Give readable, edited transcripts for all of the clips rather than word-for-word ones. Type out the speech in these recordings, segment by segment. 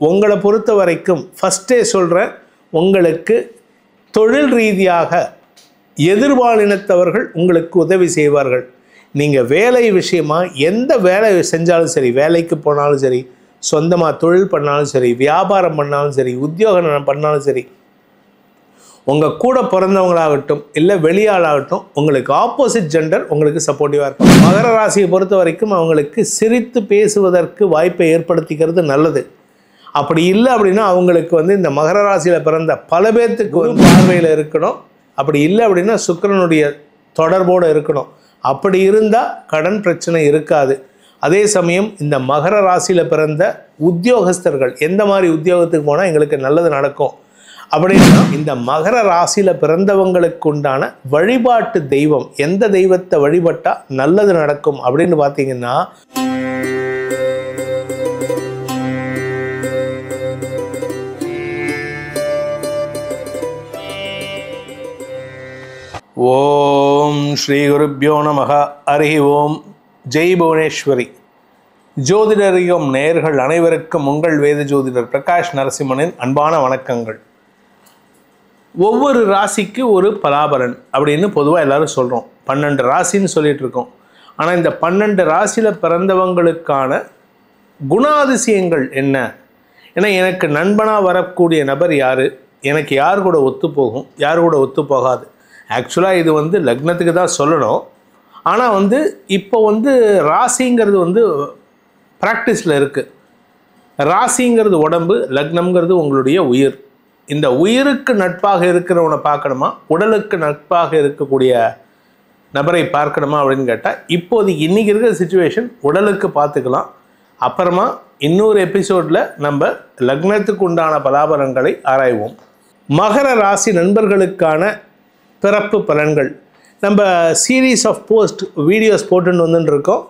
உங்களை பொறுத்த வரைக்கும் ஃபஸ்ட்டே சொல்கிறேன், உங்களுக்கு தொழில் ரீதியாக எதிர்பாலினத்தவர்கள் உங்களுக்கு உதவி செய்வார்கள். நீங்கள் வேலை விஷயமா எந்த வேலை செஞ்சாலும் சரி, வேலைக்கு போனாலும் சரி, சொந்தமாக தொழில் பண்ணாலும் சரி, வியாபாரம் பண்ணாலும் சரி, உத்தியோகம் பண்ணாலும் சரி, உங்கள் கூட பிறந்தவங்களாகட்டும் இல்லை வெளியாளாகட்டும் உங்களுக்கு ஆப்போசிட் ஜெண்டர் உங்களுக்கு சப்போர்ட்டிவாக இருக்கும். மகர ராசியை பொறுத்த வரைக்கும் அவங்களுக்கு சிரித்து பேசுவதற்கு வாய்ப்பை ஏற்படுத்திக்கிறது நல்லது. அப்படி இல்லை அப்படின்னா அவங்களுக்கு இந்த மகர ராசியில் பிறந்த பல பேர்த்துக்கு பார்வையில் இருக்கணும். அப்படி இல்லை அப்படின்னா சுக்கிரனுடைய தொடர்போடு இருக்கணும். அப்படி இருந்தால் கடன் பிரச்சனை இருக்காது. அதே சமயம் இந்த மகர ராசியில் பிறந்த உத்தியோகஸ்தர்கள் எந்த மாதிரி உத்தியோகத்துக்கு போனால் எங்களுக்கு நல்லது நடக்கும் அப்படின்னா, இந்த மகர ராசியில் பிறந்தவங்களுக்கு உண்டான வழிபாட்டு தெய்வம் எந்த தெய்வத்தை வழிபட்டால் நல்லது நடக்கும் அப்படின்னு பார்த்தீங்கன்னா, ஓம் ஸ்ரீ குருப்யோ நமஹ. ஹரி ஓம். ஜெய் புவனேஸ்வரி. ஜோதிடரியம் நேயர்கள் அனைவருக்கும் உங்கள் வேத ஜோதிடர் பிரகாஷ் நரசிம்மனின் அன்பான வணக்கங்கள். ஒவ்வொரு ராசிக்கு ஒரு பலாபலன் அப்படின்னு பொதுவாக எல்லாரும் சொல்கிறோம். 12 ராசின்னு சொல்லிட்டு இருக்கோம். ஆனால் இந்த 12 ராசியில் பிறந்தவங்களுக்கான குணாதிசயங்கள் என்ன? ஏன்னா எனக்கு நண்பனாக வரக்கூடிய நபர் யார், எனக்கு யார் கூட ஒத்து போகும், யார் கூட ஒத்து போகாது. ஆக்சுவலாக இது லக்னத்துக்கு தான் சொல்லணும். ஆனால் இப்போ ராசிங்கிறது ப்ராக்டிஸில் இருக்குது. ராசிங்கிறது உடம்பு, லக்னம்ங்கிறது உங்களுடைய உயிர். இந்த உயிருக்கு நட்பாக இருக்கிறவனை பார்க்கணுமா, உடலுக்கு நட்பாக இருக்கக்கூடிய நபரை பார்க்கணுமா அப்படின்னு கேட்டால், இப்போதைக்கு இன்றைக்கி இருக்கிற சிச்சுவேஷன் உடலுக்கு பார்த்துக்கலாம். அப்புறமா இன்னொரு எபிசோடில் நம்ம லக்னத்துக்கு உண்டான பலாபலன்களை ஆராய்வோம். மகர ராசி நண்பர்களுக்கான பிறப்பு பலன்கள் நம்ம சீரீஸ் ஆஃப் போஸ்ட் வீடியோஸ் போட்டுன்னு வந்துட்டுருக்கோம்.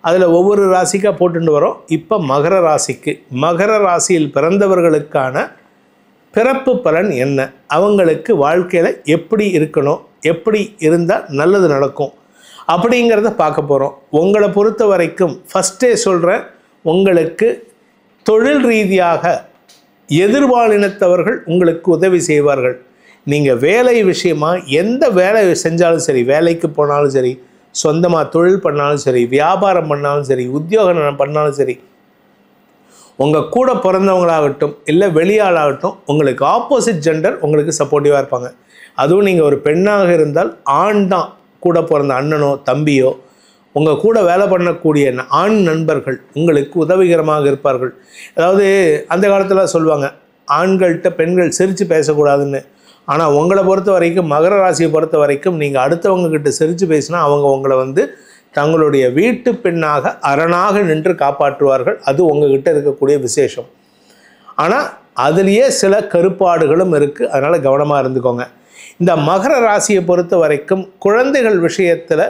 அதில் ஒவ்வொரு ராசிக்காக போட்டுட்டு வரோம். இப்போ மகர ராசிக்கு, மகர ராசியில் பிறந்தவர்களுக்கான பிறப்பு பலன் என்ன, அவங்களுக்கு வாழ்க்கையில் எப்படி இருக்கணும், எப்படி இருந்தால் நல்லது நடக்கும் அப்படிங்கிறத பார்க்க போகிறோம். உங்களை பொறுத்த வரைக்கும் ஃபஸ்ட்டே சொல்கிறேன், உங்களுக்கு தொழில் ரீதியாக எதிர்பாலினத்தவர்கள் உங்களுக்கு உதவி செய்வார்கள். நீங்கள் வேலை விஷயமா எந்த வேலை செஞ்சாலும் சரி, வேலைக்கு போனாலும் சரி, சொந்தமாக தொழில் பண்ணாலும் சரி, வியாபாரம் பண்ணாலும் சரி, உத்தியோகம் பண்ணாலும் சரி, உங்கள் கூட பிறந்தவங்களாகட்டும் இல்லை வெளியாளாகட்டும் உங்களுக்கு ஆப்போசிட் ஜெண்டர் உங்களுக்கு சப்போர்ட்டிவாக இருப்பாங்க. அதுவும் நீங்கள் ஒரு பெண்ணாக இருந்தால் ஆண் தான் கூட பிறந்த அண்ணனோ தம்பியோ, உங்கள் கூட வேலை பண்ணக்கூடிய ஆண் நண்பர்கள் உங்களுக்கு உதவிகரமாக இருப்பார்கள். அதாவது அந்த காலத்தில் சொல்லுவாங்க, ஆண்கள்கிட்ட பெண்கள் சிரித்து பேசக்கூடாதுன்னு. ஆனால் உங்களை பொறுத்த வரைக்கும், மகர ராசியை பொறுத்த வரைக்கும், நீங்கள் அடுத்தவங்கக்கிட்ட சிரித்து பேசினா அவங்க உங்களை தங்களுடைய வீட்டு பெண்ணாக அரணாக நின்று காப்பாற்றுவார்கள். அது உங்ககிட்ட இருக்கக்கூடிய விசேஷம். ஆனால் அதுலேயே சில கருப்பாடுகளும் இருக்குது. அதனால் கவனமாக இருந்துக்கோங்க. இந்த மகர ராசியை பொறுத்த வரைக்கும் குழந்தைகள் விஷயத்தில்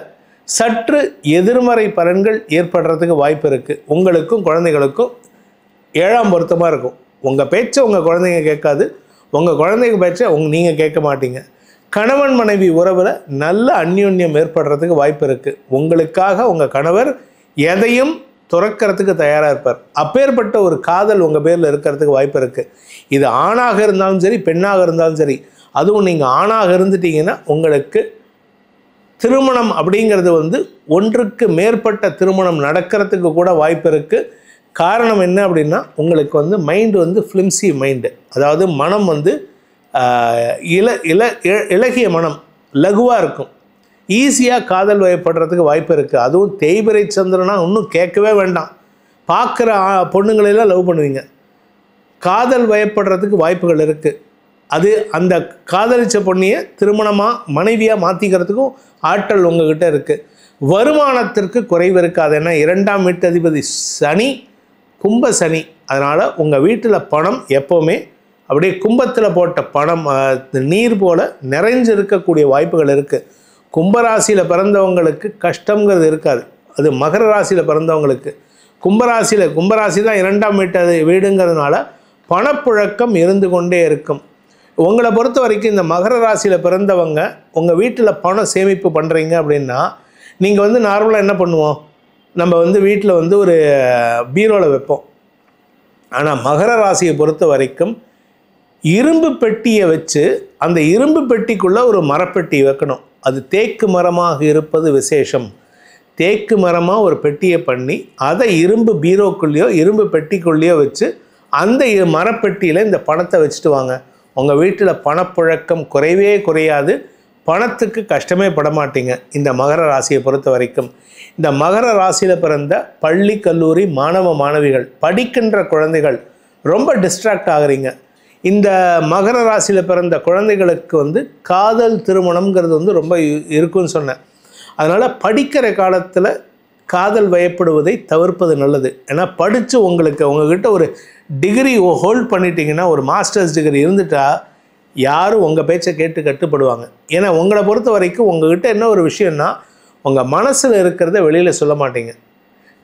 சற்று எதிர்மறை பலன்கள் ஏற்படுறதுக்கு வாய்ப்பு இருக்குது. உங்களுக்கும் குழந்தைகளுக்கும் 7ஆம் பொருத்தமாக இருக்கும். உங்கள் பேச்சை உங்கள் குழந்தைங்க கேட்காது, உங்கள் குழந்தைங்க பேச்சை நீங்கள் கேட்க மாட்டீங்க. கணவன் மனைவி உறவில் நல்ல அந்யோன்யம் ஏற்படுறதுக்கு வாய்ப்பு இருக்குது. உங்களுக்காக உங்கள் கணவர் எதையும் துறக்கிறதுக்கு தயாராக இருப்பார். அப்பேற்பட்ட ஒரு காதல் உங்கள் பேரில் இருக்கிறதுக்கு வாய்ப்பு இருக்குது. இது ஆணாக இருந்தாலும் சரி, பெண்ணாக இருந்தாலும் சரி. அதுவும் நீங்கள் ஆணாக இருந்துட்டீங்கன்னா உங்களுக்கு திருமணம் அப்படிங்கிறது ஒன்றுக்கு மேற்பட்ட திருமணம் நடக்கிறதுக்கு கூட வாய்ப்பு இருக்குது. காரணம் என்ன அப்படின்னா, உங்களுக்கு மைண்டு ஃப்ளிம்சி மைண்டு, அதாவது மனம் இலகிய மனம், லகுவாக இருக்கும். ஈஸியாக காதல் வயப்படுறதுக்கு வாய்ப்பு இருக்குது. அதுவும் தேய்பிரை சந்திரனா இன்னும் கேட்கவே வேண்டாம். பார்க்குற பொண்ணுங்களெல்லாம் லவ் பண்ணுவீங்க. காதல் வயப்படுறதுக்கு வாய்ப்புகள் இருக்குது. அது அந்த காதலிச்ச பொண்ணியை திருமணமாக மனைவியாக மாற்றிக்கிறதுக்கும் ஆற்றல் உங்ககிட்ட இருக்குது. வருமானத்திற்கு குறைவு இருக்காது. ஏன்னா 2ஆம் வீட்டதிபதி சனி, கும்ப சனி. அதனால் உங்கள் வீட்டில் பணம் எப்போவுமே அப்படியே கும்பத்தில் போட்ட பணம் நீர் போல் நிறைஞ்சு இருக்கக்கூடிய வாய்ப்புகள் இருக்குது. கும்பராசியில் பிறந்தவங்களுக்கு கஷ்டங்கிறது இருக்காது. அது மகர ராசியில் பிறந்தவங்களுக்கு. கும்பராசி தான் 2ஆம் வீடுங்கிறதுனால பணப்புழக்கம் இருந்து கொண்டே இருக்கும். உங்களை பொறுத்த வரைக்கும் இந்த மகர ராசியில் பிறந்தவங்க உங்கள் வீட்டில் பணம் சேமிப்பு பண்ணுறீங்க அப்படின்னா, நீங்கள் நார்மலாக என்ன பண்ணுவோம், நம்ம வீட்டில் ஒரு பீரோவில் வைப்போம். ஆனால் மகர ராசியை பொறுத்த வரைக்கும் இரும்பு பெட்டியை வச்சு அந்த இரும்பு பெட்டிக்குள்ளே ஒரு மரப்பெட்டி வைக்கணும். அது தேக்கு மரமாக இருப்பது விசேஷம். தேக்கு மரமாக ஒரு பெட்டியை பண்ணி அதை இரும்பு பீரோக்குள்ளேயோ இரும்பு பெட்டிக்குள்ளேயோ வச்சு அந்த மரப்பெட்டியில் இந்த பணத்தை வச்சுட்டு வாங்க. உங்கள் வீட்டில் பணப்புழக்கம் குறைவே குறையாது, பணத்துக்கு கஷ்டமே பட மாட்டீங்க. இந்த மகர ராசியை பொறுத்த வரைக்கும் இந்த மகர ராசியில் பிறந்த பள்ளி கல்லூரி மாணவ மாணவிகள், படிக்கின்ற குழந்தைகள் ரொம்ப டிஸ்ட்ராக்ட் ஆகுறீங்க. இந்த மகர ராசியில் பிறந்த குழந்தைகளுக்கு காதல் திருமணம்ங்கிறது ரொம்ப இருக்குன்னு சொன்னேன். அதனால் படிக்கிற காலத்தில் காதல் வயப்படுவதை தவிர்ப்பது நல்லது. ஏன்னா படித்து உங்ககிட்ட ஒரு டிகிரி ஹோல்ட் பண்ணிட்டீங்கன்னா, ஒரு மாஸ்டர்ஸ் டிகிரி இருந்துட்டால் யாரும் உங்கள் பேச்சை கேட்டு கட்டுப்படுவாங்க. ஏன்னா உங்களை பொறுத்த வரைக்கும் உங்ககிட்ட என்ன ஒரு விஷயம்னா, உங்கள் மனசில் இருக்கிறத வெளியில் சொல்ல மாட்டீங்க.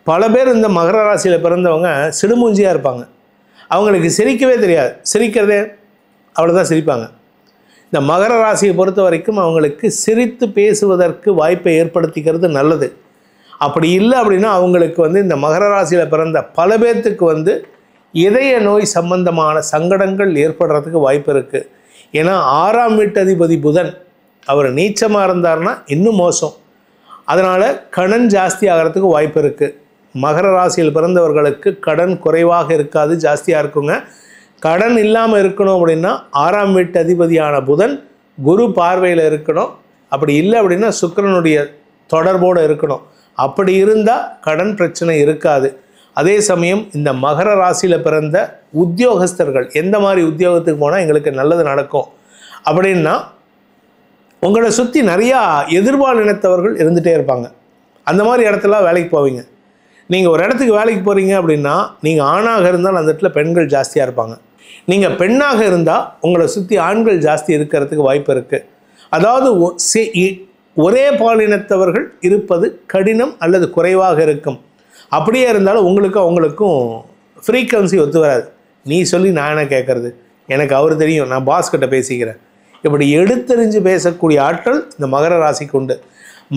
பல பேர் இந்த மகர ராசியில் பிறந்தவங்க சிடுமூஞ்சியாக இருப்பாங்க. அவங்களுக்கு சிரிக்கவே தெரியாது, சிரிக்கிறதே அவ்வளோதான் சிரிப்பாங்க. இந்த மகர ராசியை பொறுத்த வரைக்கும் அவங்களுக்கு சிரித்து பேசுவதற்கு வாய்ப்பை ஏற்படுத்திக்கிறது நல்லது. அப்படி இல்லை அப்படின்னா அவங்களுக்கு இந்த மகர ராசியில் பிறந்த பல பேர்த்துக்கு இதய நோய் சம்பந்தமான சங்கடங்கள் ஏற்படுறதுக்கு வாய்ப்பு இருக்குது. ஏன்னா 6ஆம் வீட்டதிபதி புதன் அவர் நீச்சமாக இருந்தார்னா இன்னும் மோசம். அதனால் கடன் ஜாஸ்தி ஆகிறதுக்கு வாய்ப்பு இருக்குது. மகர ராசியில் பிறந்தவர்களுக்கு கடன் குறைவாக இருக்காது, ஜாஸ்தியாக இருக்குங்க. கடன் இல்லாமல் இருக்கணும் அப்படின்னா 6ஆம் வீட்டு அதிபதியான புதன் குரு பார்வையில் இருக்கணும். அப்படி இல்லை அப்படின்னா சுக்கிரனுடைய தொடர்போடு இருக்கணும். அப்படி இருந்தால் கடன் பிரச்சனை இருக்காது. அதே சமயம் இந்த மகர ராசியில் பிறந்த உத்தியோகஸ்தர்கள் எந்த மாதிரி உத்தியோகத்துக்கு போனால் எங்களுக்கு நல்லது நடக்கும் அப்படின்னா, உங்களை சுற்றி நிறையா எதிர்பால் இனத்தவர்கள் இருந்துகிட்டே இருப்பாங்க. அந்த மாதிரி இடத்துல வேலைக்கு போவீங்க. நீங்கள் ஒரு இடத்துக்கு வேலைக்கு போகிறீங்க அப்படின்னா, நீங்கள் ஆணாக இருந்தால் அந்த இடத்துல பெண்கள் ஜாஸ்தியாக இருப்பாங்க. நீங்கள் பெண்ணாக இருந்தால் உங்களை சுற்றி ஆண்கள் ஜாஸ்தி இருக்கிறதுக்கு வாய்ப்பு இருக்குது. அதாவது ஒரே பாலினத்தவர்கள் இருப்பது கடினம் அல்லது குறைவாக இருக்கும். அப்படியே இருந்தாலும் அவங்களுக்கும் ஃப்ரீக்வன்சி ஒத்து வராது. நீ சொல்லி நான் என்ன கேட்குறது, எனக்கு அவர் தெரியும், நான் பாஸ்கிட்ட பேசிக்கிறேன். இப்படி எடுத்தறிஞ்சு பேசக்கூடிய ஆற்றல் இந்த மகர ராசிக்கு உண்டு.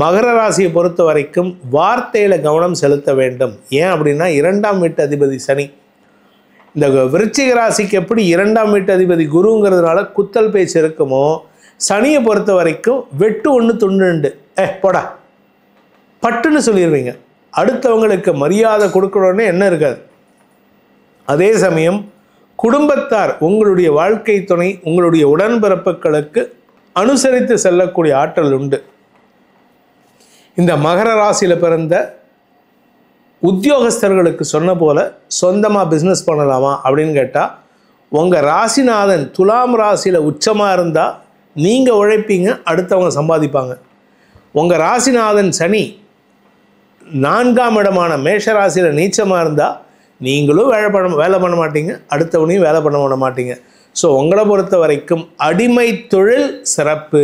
மகர ராசியை பொறுத்த வரைக்கும் வார்த்தையில் கவனம் செலுத்த வேண்டும். ஏன் அப்படின்னா 2ஆம் வீட்டு அதிபதி சனி. இந்த விருச்சிக ராசிக்கு எப்படி 2ஆம் வீட்டு அதிபதி குருங்கிறதுனால குத்தல் பேச்சு இருக்குமோ, சனியை பொறுத்த வரைக்கும் வெட்டு 1 துண்டு 2 போடா பட்டுன்னு சொல்லிடுவீங்க. அடுத்தவங்களுக்கு மரியாதை கொடுக்கணும்னு என்ன இருக்காது. அதே சமயம் குடும்பத்தார், உங்களுடைய வாழ்க்கை துணை, உங்களுடைய உடன்பிறப்புகளுக்கு அனுசரித்து செல்லக்கூடிய ஆற்றல் உண்டு. இந்த மகர ராசியில் பிறந்த உத்தியோகஸ்தர்களுக்கு சொன்ன போல் சொந்தமாக பிஸ்னஸ் பண்ணலாமா அப்படின்னு கேட்டால், உங்கள் ராசிநாதன் துலாம் ராசியில் உச்சமாக இருந்தால் நீங்கள் உழைப்பீங்க, அடுத்தவங்க சம்பாதிப்பாங்க. உங்கள் ராசிநாதன் சனி 4ஆம் இடமான மேஷ ராசியில் நீச்சமாக இருந்தால் நீங்களும் வேலை பண்ண மாட்டீங்க, அடுத்தவனையும் வேலை பண்ண விட மாட்டீங்க. ஸோ உங்களை பொறுத்த வரைக்கும் அடிமை தொழில் சிறப்பு,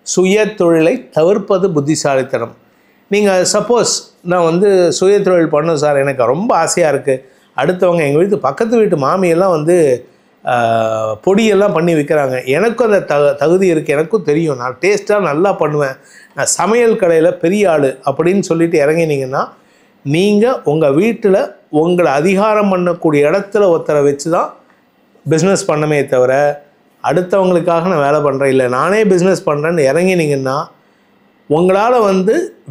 சுய தொழிலை தவிர்ப்பது புத்திசாலித்தனம். நீங்கள் சப்போஸ் நான் சுய தொழில் பண்ணணும் சார், எனக்கு ரொம்ப ஆசையாக இருக்குது, அடுத்தவங்க எங்கள் வீட்டு பக்கத்து வீட்டு மாமியெல்லாம் பொடியெல்லாம் பண்ணி விற்கிறாங்க, எனக்கும் அந்த தகுதி இருக்குது, எனக்கும் தெரியும், நான் டேஸ்ட்டாக நல்லா பண்ணுவேன், நான் சமையல் கடையில் பெரிய ஆள் அப்படின்னு சொல்லிட்டு இறங்கினீங்கன்னா, நீங்கள் உங்கள் வீட்டில் உங்களை அதிகாரம் பண்ணக்கூடிய இடத்துல ஒருத்தரை வச்சு தான் பிஸ்னஸ் பண்ணமே தவிர, அடுத்தவங்களுக்காக நான் வேலை பண்ணுறேன், இல்லை நானே பிஸ்னஸ் பண்ணுறேன்னு இறங்கினீங்கன்னா உங்களால்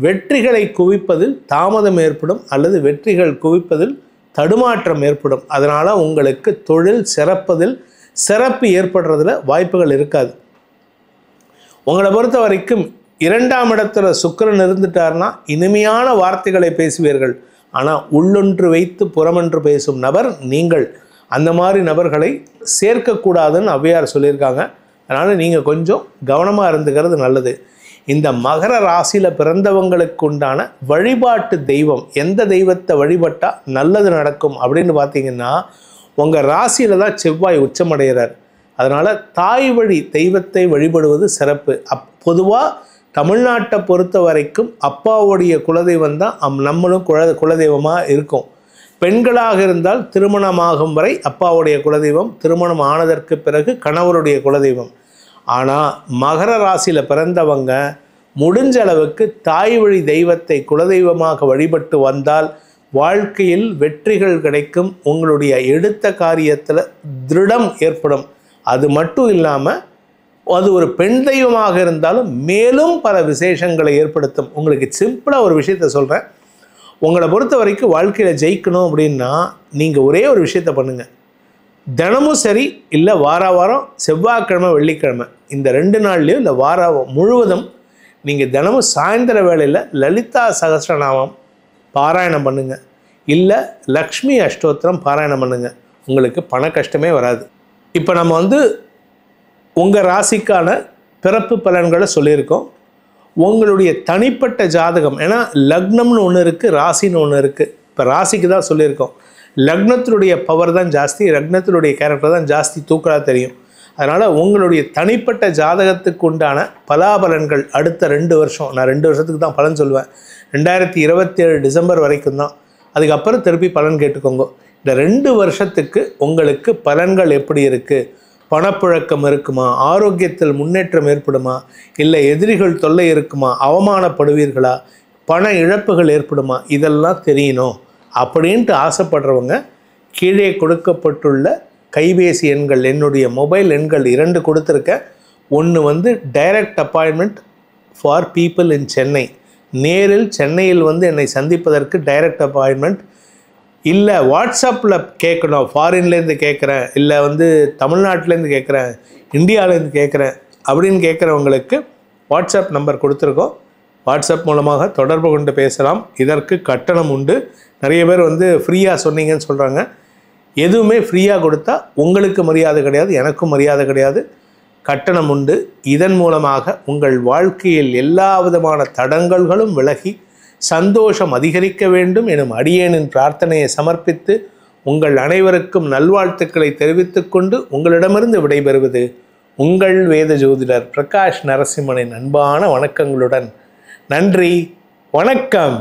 வெற்றிகளை குவிப்பதில் தாமதம் ஏற்படும் அல்லது வெற்றிகள் குவிப்பதில் தடுமாற்றம் ஏற்படும். அதனால் உங்களுக்கு தொழில் சிறப்பதில் சிறப்பு ஏற்படுறதுல வாய்ப்புகள் இருக்காது. உங்களை பொறுத்த வரைக்கும் 2ஆம் இடத்துல சுக்கிரன் இருந்துட்டார்னா இனிமையான வார்த்தைகளை பேசுவீர்கள். ஆனால் உள்ளொன்று வைத்து புறமொன்று பேசும் நபர் நீங்கள். அந்த மாதிரி நபர்களை சேர்க்கக்கூடாதுன்னு ஔவையார் சொல்லியிருக்காங்க. அதனால் நீங்கள் கொஞ்சம் கவனமாக இருந்துக்கிறது நல்லது. இந்த மகர ராசியில் பிறந்தவங்களுக்கு உண்டான வழிபாட்டு தெய்வம், எந்த தெய்வத்தை வழிபட்டால் நல்லது நடக்கும் அப்படின்னு பார்த்தீங்கன்னா, உங்கள் ராசியில் தான் செவ்வாய் உச்சமடைகிறார். அதனால் தாய் வழி தெய்வத்தை வழிபடுவது சிறப்பு. பொதுவாக தமிழ்நாட்டை பொறுத்த வரைக்கும் அப்பாவுடைய குலதெய்வம் தான் நம்மளும் குலதெய்வமாக இருக்கும். பெண்களாக இருந்தால் திருமணமாகும் வரை அப்பாவுடைய குலதெய்வம், திருமணம் ஆனதற்கு பிறகு கணவருடைய குலதெய்வம். ஆனால் மகர ராசியில் பிறந்தவங்க முடிஞ்ச அளவுக்கு தாய் வழி தெய்வத்தை குலதெய்வமாக வழிபட்டு வந்தால் வாழ்க்கையில் வெற்றிகள் கிடைக்கும். உங்களுடைய எடுத்த காரியத்தில் திருடம் ஏற்படும். அது மட்டும் இல்லாமல் அது ஒரு பெண் தெய்வமாக இருந்தாலும் மேலும் பல விசேஷங்களை ஏற்படுத்தும். உங்களுக்கு சிம்பிளாக ஒரு விஷயத்த சொல்கிறேன். உங்களை பொறுத்த வரைக்கும் வாழ்க்கையில் ஜெயிக்கணும் அப்படின்னா நீங்கள் ஒரே ஒரு விஷயத்த பண்ணுங்கள். தினமும் சரி, இல்லை வாரம் செவ்வாய்க்கிழமை வெள்ளிக்கிழமை இந்த 2 நாள்லேயும் இல்லை வாரம் முழுவதும் நீங்கள் தினமும் சாயந்தர வேளையில் லலிதா சகஸ்ரநாமம் பாராயணம் பண்ணுங்கள், இல்லை லக்ஷ்மி அஷ்டோத்திரம் பாராயணம் பண்ணுங்கள். உங்களுக்கு பண கஷ்டமே வராது. இப்போ நம்ம உங்கள் ராசிக்கான பிறப்பு பலன்களை சொல்லியிருக்கோம். உங்களுடைய தனிப்பட்ட ஜாதகம், ஏன்னா லக்னம்னு ஒன்று இருக்குது, ராசின்னு ஒன்று இருக்குது. இப்போ ராசிக்கு தான் சொல்லியிருக்கோம். லக்னத்தினுடைய பவர் தான் ஜாஸ்தி, லக்னத்தினுடைய கேரக்டர் தான் ஜாஸ்தி தூக்கலாக தெரியும். அதனால் உங்களுடைய தனிப்பட்ட ஜாதகத்துக்கு உண்டான பலாபலன்கள் அடுத்த 2 வருஷம், நான் 2 வருஷத்துக்கு தான் பலன் சொல்லுவேன், 2027 டிசம்பர் வரைக்கும் தான். அதுக்கப்புறம் திருப்பி பலன் கேட்டுக்கோங்க. இந்த 2 வருஷத்துக்கு உங்களுக்கு பலன்கள் எப்படி இருக்குது, பணப்புழக்கம் இருக்குமா, ஆரோக்கியத்தில் முன்னேற்றம் ஏற்படுமா, இல்லை எதிரிகள் தொல்லை இருக்குமா, அவமானப்படுவீர்களா, பண இழப்புகள் ஏற்படுமா, இதெல்லாம் தெரியணும் அப்படின்ட்டு ஆசைப்படுறவங்க கீழே கொடுக்கப்பட்டுள்ள கைபேசி எண்கள், என்னுடைய மொபைல் எண்கள் 2 கொடுத்துருக்கேன். ஒன்று direct appointment for people in Chennai, நேரில் சென்னையில் என்னை சந்திப்பதற்கு டைரக்ட் அப்பாயின்மெண்ட். இல்லை வாட்ஸ்அப்பில் கேட்கணும், ஃபாரின்லேருந்து கேட்குறேன், இல்லை தமிழ்நாட்டிலேருந்து கேட்குறேன், இந்தியாவிலேருந்து கேட்குறேன் அப்படின்னு கேட்குறவங்களுக்கு வாட்ஸ்அப் நம்பர் கொடுத்துருக்கோம். வாட்ஸ்அப் மூலமாக தொடர்பு கொண்டு பேசலாம். இதற்கு கட்டணம் உண்டு. நிறைய பேர் ஃப்ரீயாக சொன்னீங்கன்னு சொல்கிறாங்க. எதுவுமே ஃப்ரீயாக கொடுத்தா உங்களுக்கு மரியாதை கிடையாது, எனக்கும் மரியாதை கிடையாது. கட்டணம் உண்டு. இதன் மூலமாக உங்கள் வாழ்க்கையில் எல்லா விதமான தடங்கல்களும் விலகி சந்தோஷம் அதிகரிக்க வேண்டும் எனும் அடியேனின் பிரார்த்தனையை சமர்ப்பித்து உங்கள் அனைவருக்கும் நல்வாழ்த்துக்களை தெரிவித்துக் கொண்டு உங்களிடமிருந்து விடைபெறுவது உங்கள் வேத ஜோதிடர் பிரகாஷ் நரசிம்மனின் அன்பான வணக்கங்களுடன். நன்றி, வணக்கம்.